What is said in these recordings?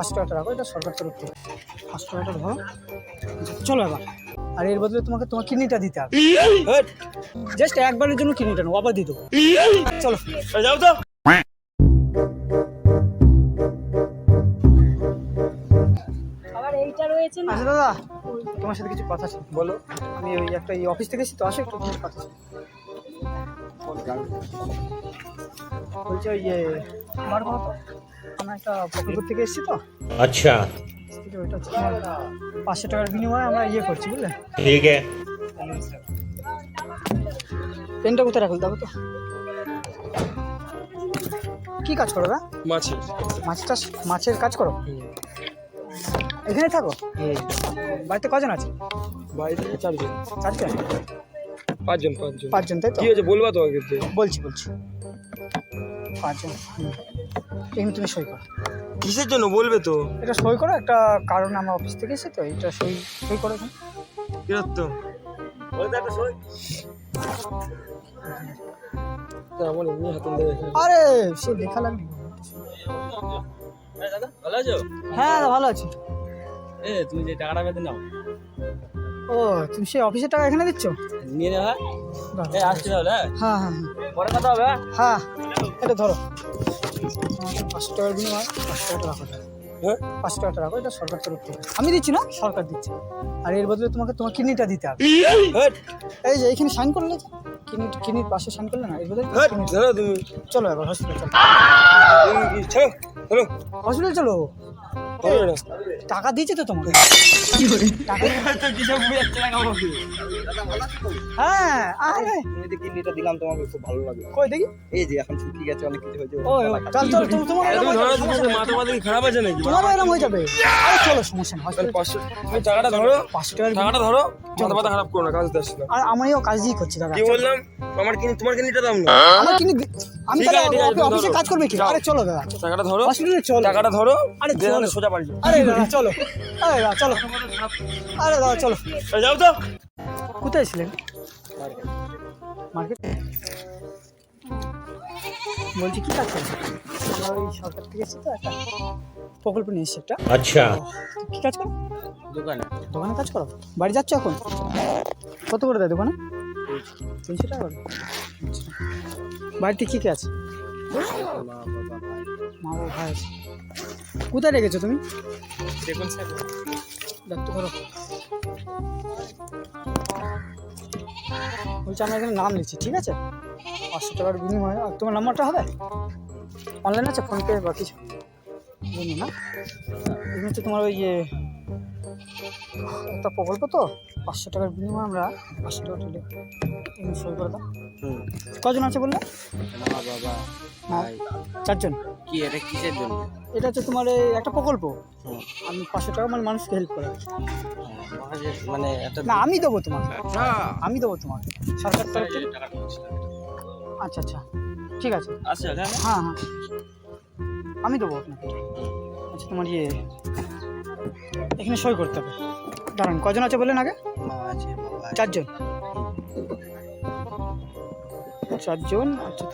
500 টাকা রাখো, এটা সরকার তরফ থেকে 500 টাকা ধরো। চলো এবার, আর এর বদলে তোমাকে তোমার কিডনিটা দিতে হবে। জাস্ট একবারের জন্য কিডনিটা নেবো, আবার দিয়ে দেবো। চলো যাও তো। আবার এইটা রয়েছে না। আচ্ছা দাদা, তোমার সাথে কিছু কথা ছিল, বলো। আমি ওই একটা এই অফিস থেকে এসেছি তো, আসো একটু তোমার কথা ছিল। বলছি ওই আমার কথা তো, আমরা একটা প্রকল্প থেকে এসেছি তো। আচ্ছা ওইটা হচ্ছে তোমার 500 টাকার বিনিময়ে আমরা করছি, বুঝলে। ঠিক আছে। পেনটা কোথায় রাখল, দেখো তো। কি কাজ করো না? মাছের কাজ করো? এখানে থাকো? বাড়িতে কজন আছে? বাড়িতে 4 জন। 4 জন? 5 জন। 5 জন, তাই তো? কি হয়েছে বলবা তো আগে? বলছি 5 জন। এখানে তুমি সই করো। কিসের জন্য বলবে তো? এটা সই করো, একটা কারণে আমরা অফিস থেকে এসে তো, এটা সই করো এখানে। কিরত তো বলতে একটা সই। তো আমার এমনি হাতুন দেবে। আরে সে লেখা লাগবে। দাদা ভালো আছো? হ্যাঁ দাদা, ভালো আছি। তুমি যে টাকাটা বেতন নাও, ও তুমি সেই অফিসের টাকা এখানে দিচ্ছ? নিয়ে নেওয়া। আসছি তাহলে। হ্যাঁ হ্যাঁ পরে কথা হবে। হ্যাঁ, এটা ধরো। 500 টাকার বিনিময়ে 500 টাকা রাখো। হ্যাঁ 500 টাকা রাখো, এটা সরকার তরফ থেকে। আমি দিচ্ছি না, সরকার দিচ্ছে। আর এর বদলে তোমাকে তোমার কিডনিটা দিতে হবে। এই যে এখানে সাইন করলে, কিডনির পাশে সাইন করলে না, এর বদলে ধরো তুমি। চলো এবার হসপিটাল চলো। চলো চলো হসপিটাল চলো। টাকা দিয়েছে তো তোমাকে। টাকা তো কিসব বুঝাচ্ছে না আমাকে। হ্যাঁ, আরে তুমি যে কিডনিটা দিলাম তোমাকে খুব ভালো লাগে। কই দেখি। এই যে এখন শুকিয়ে গেছে, অনেক কিছু হয়েছে। ও চল চল, তোমার তুমি ধরো, তোমার মাথা মাথা কি খারাপ আছে নাকি? তোমারও এরকম হয়ে যাবে। আরে চলো, সমস্যা নেই, তাহলে হসপিটাল। 500 তুমি টাকাটা ধরো। 500 টাকার টাকাটা ধরো, মাথা মাথা খারাপ করো না, কাজ আসছে না। আর আমিও কাজ দিয়ে করছি দাদা। কি বললাম? তোমার কিডনিটা দাও না। আমার কিডনি আমি ঠিক আছে, ঠিক আছে, তুমি অফিসে ধরো। কাজ করবে কি? আরে চলো দাদা, টাকাটা ধরো, হসপিটালে চলো। টাকাটা ধরো। আরে দিয়ে চলো। সোজা বাড়ি যাও। আরে দাদা চলো, আরে দাদা চলো, আরে দাদা চলো। যাও তো। কোথায় ছিলেন? মার্কেট। বলছি কি কাজ করছেন? আমরা ওই সরকার থেকে এসেছি তো, একটা প্রকল্প নিয়ে এসেছি একটা। আচ্ছা কি কাজ করো? দোকানে কাজ করো? বাড়ি যাচ্ছ এখন? কত করে দেয় দোকানে? 300 টাকা করে। আচ্ছা, বাড়িতে কি আছে? মা বাবা ভাই আছে। কোথায় রেখেছো তুমি? দেখুন স্যার, দেখতে করো। বলছি আমরা এখানে নাম লিখছি, ঠিক আছে? 500 টাকার বিনিময়ে। আর তোমার নাম্বারটা হবে? অনলাইন আছে, ফোনপে বা কিছু? জানি না। এখানে হচ্ছে তোমার ওই একটা প্রকল্প তো, 500 টাকার বিনিময়ে আমরা 500 টাকা তুলে এখানে সই করে দাও। কজন আছে বললে? মা বাবা মা 4 জন। কি এটা কিসের জন্য? এটা হচ্ছে তোমার এই একটা প্রকল্প। আমি 500 টাকা মানে মানুষকে হেল্প করা। মানে একটা না, আমি দেবো তোমাকে, আমি দেবো তোমাকে সরকার তরফ থেকে। আচ্ছা আচ্ছা, ঠিক আছে। আচ্ছা হ্যাঁ হ্যাঁ, আমি দেবো আপনাকে। আচ্ছা, তোমার এখানে সই করতে হবে। দাঁড়ান, কজন আছে বললেন আগে? মা আছে, বাবা আছে। 4 জন। 4 জন। আচ্ছা,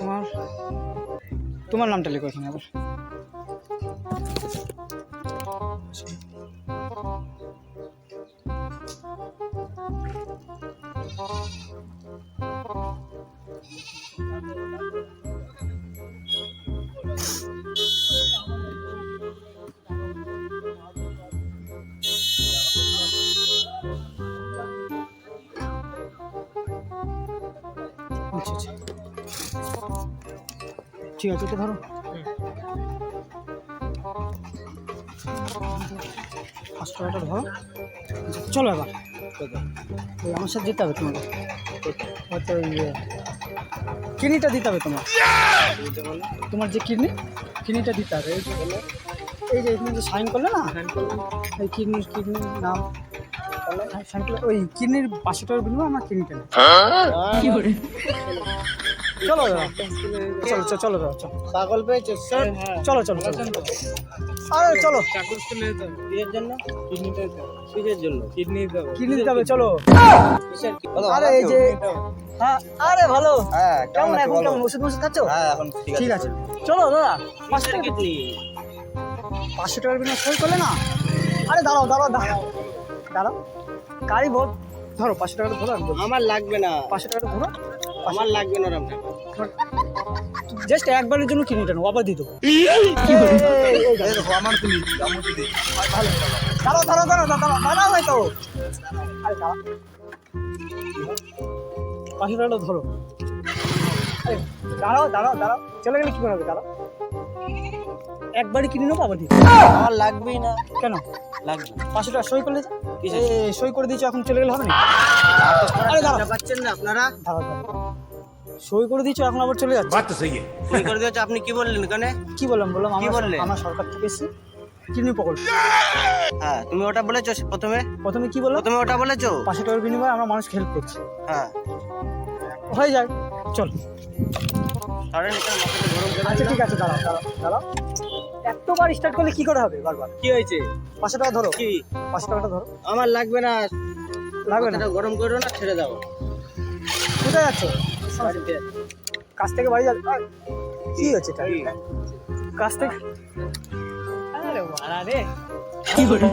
তোমার নামটা লেখো এখানে আবার। আচ্ছা আচ্ছা, ঠিক আছে, এটা ধরো। 500 টাকাটা ধরো। আচ্ছা, চলো এবার। ওই আমার সাথে যেতে হবে তোমাকে। হয়তো কিডনিটা দিতে হবে তোমার যে কিডনিটা দিতে হবে। এই যে এখানে যে সাইন করলে না, এই কিডনির নাম সাইন করলে, ওই কিডনির 500 টাকার বিনিময়ে আমার কিডনিটা নেই। চলো দাদা, চলো চলো চলো দাদা, চলো। পাগল পেয়েছে চলো চলো চলো, আরে চলো, কিসের জন্য? কিসের জন্য? কিডনি দেবো। কিডনি দিতে হবে, চলো। কিসের কি? আরে এই যে, হ্যাঁ, আরে ভালো। হ্যাঁ কেমন আছো এখন, বলো? কেমন ওষুধ খাচ্ছ? হ্যাঁ এখন ঠিক ঠিক আছে। আছে, চলো দাদা। 5 টাকা কিডনি 500 টাকার বিনিময়ে সই করলে না। আরে দাঁড়াও দাঁড়াও দাঁড়াও দাঁড়াও, গাড়ি ভোট ধরো, 500 টাকাটা ধরো। আমি বলছি আমার লাগবে না, 500 টাকাটা ধরো। আমার লাগবে না ওরম টাকা। জাস্ট একবারের জন্য কিনে নেবো, আবার দিয়ে দেবো। আমার কিনি আমার কিনি দাঁড়াও দাঁড়াও দাঁড়াও দাঁড়াও দাঁড়াও হয়তো। আরে দাঁড়াও, 500 টাকাটা ধরো। আরে দাঁড়াও দাঁড়াও দাঁড়াও, চলে গেলে কি করে হবে? দাঁড়াও, একবারই কিনে নেবো, আবার দিয়ে দেবো। আমার লাগবেই না। কেন? লাগবে 500 টাকা সই করলে যে? কিসের? সই করে দিয়েছো, এখন চলে গেলে হবে না? আরে দাঁড়াও পাচ্ছেন না আপনারা, দাঁড়াও দাঁড়াও, সই করে দিয়েছো, এখন আবার চলে যাচ্ছে। সই করে দিয়েছে। আপনি কি বললেন এখানে? কি বললাম বললাম কি বললে? আমার সরকার থেকে এসেছি কিডনি প্রকল্প। হ্যাঁ, তুমি ওটা বলেছো প্রথমে, প্রথমে কি বললাম? প্রথমে ওটা বলেছো। 500 টাকার বিনিময়ে আমরা মানুষকে হেল্প করছি, হ্যাঁ, হয়ে যায়। চল, কারণ এটা মাথাটা গরম করে আচ্ছা ঠিক আছে, দাঁড়াও দাঁড়াও দাঁড়াও। এতবার স্টার্ট করলে কি করে হবে বারবার? কি হয়েছে? 500 টাকা ধরো, কি? 500 টাকাটা ধরো। আমার লাগবে না, লাগবে না? মাথাটা গরম করো না, ছেড়ে দাও। কোথায় যাচ্ছ? বাড়িতে। কাছ থেকে বাড়ি যাচ্ছ? কি হচ্ছে এটা? কাছ থেকে? আরে বাড়া রে, কি করে?